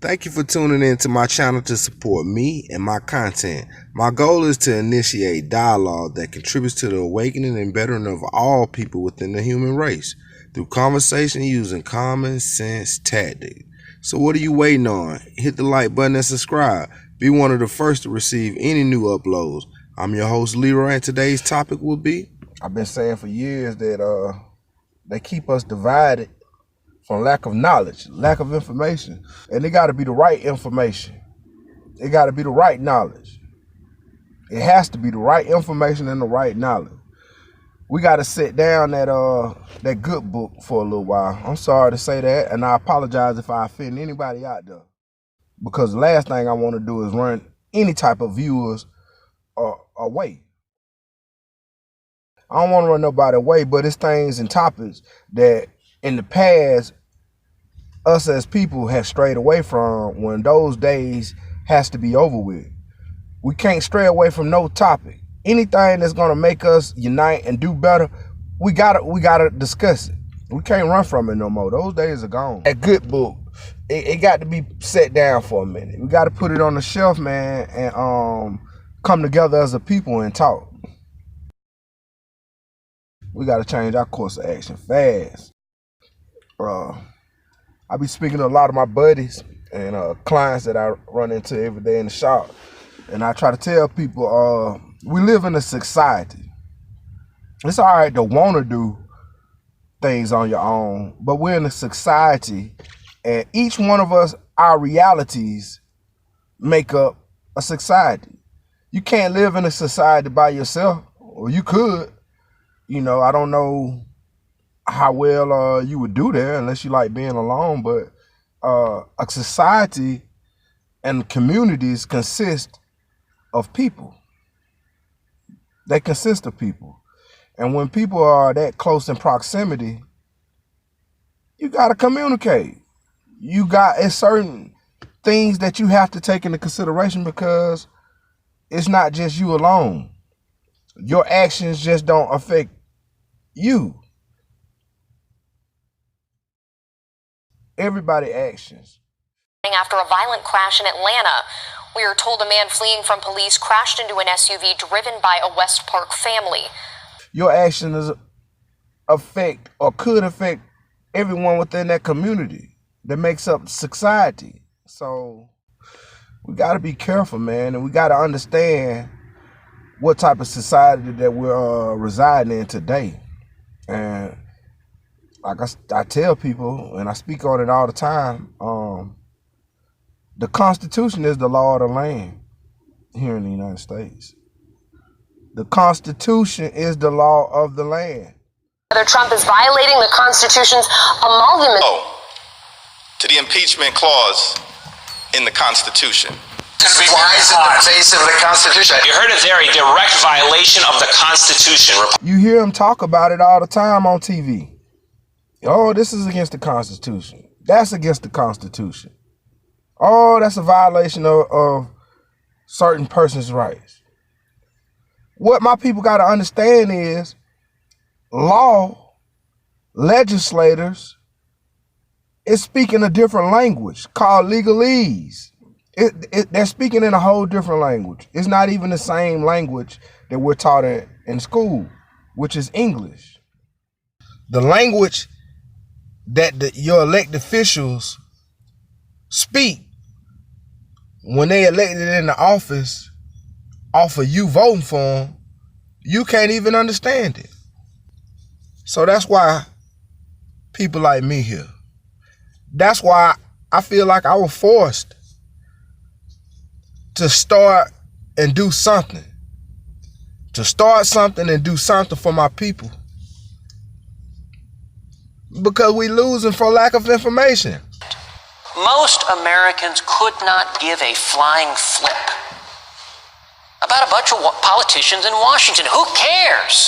Thank you for tuning in to my channel to support me and my content. My goal is to initiate dialogue that contributes to the awakening and bettering of all people within the human race through conversation using common sense tactics. So what are you waiting on? Hit the like button and subscribe. Be one of the first to receive any new uploads. I'm your host Leroy, and today's topic will be, I've been saying for years that they keep us divided from lack of knowledge, lack of information. And it got to be the right information. It got to be the right knowledge. It has to be the right information and the right knowledge. We got to sit down that good book for a little while. I'm sorry to say that, and I apologize if I offend anybody out there. Because the last thing I want to do is run any type of viewers away. I don't want to run nobody away, but it's things and topics that in the past, us as people have strayed away from when those days has to be over with. We can't stray away from no topic. Anything that's gonna make us unite and do better, we gotta discuss it. We can't run from it no more. Those days are gone. That good book, it got to be set down for a minute. We got to put it on the shelf, man, and come together as a people and talk. We got to change our course of action fast. I be speaking to a lot of my buddies and clients that I run into every day in the shop, and I try to tell people we live in a society. It's all right to want to do things on your own, but we're in a society, and each one of us, our realities make up a society. You can't live in a society by yourself, or you could. You know, I don't know how well you would do there unless you like being alone, but a society and communities consist of people. They consist of people. And when people are that close in proximity, you got to communicate. You got certain things that you have to take into consideration, because it's not just you alone. Your actions just don't affect you. Everybody's actions. After a violent crash in Atlanta, we are told a man fleeing from police crashed into an SUV driven by a West Park family. Your actions affect or could affect everyone within that community that makes up society. So we got to be careful, man, and we got to understand what type of society that we're residing in today. And like I tell people, and I speak on it all the time, the Constitution is the law of the land here in the United States. The Constitution is the law of the land. Whether Trump is violating the Constitution's emolument to the impeachment clause in the Constitution. Why is it the face of the Constitution? You heard it there, a direct violation of the Constitution. You hear them talk about it all the time on TV. Oh, this is against the Constitution. That's against the Constitution. Oh, that's a violation of certain persons' rights. What my people got to understand is law, legislators, is speaking a different language called legalese. They're speaking in a whole different language. It's not even the same language that we're taught in school, which is English. The language that your elected officials speak when they elected in the office off of you voting for them, you can't even understand it. So that's why people like me here. That's why I feel like I was forced to start and do something. To start something and do something for my people. Because we losing for lack of information. Most Americans could not give a flying flip about a bunch of politicians in Washington. Who cares?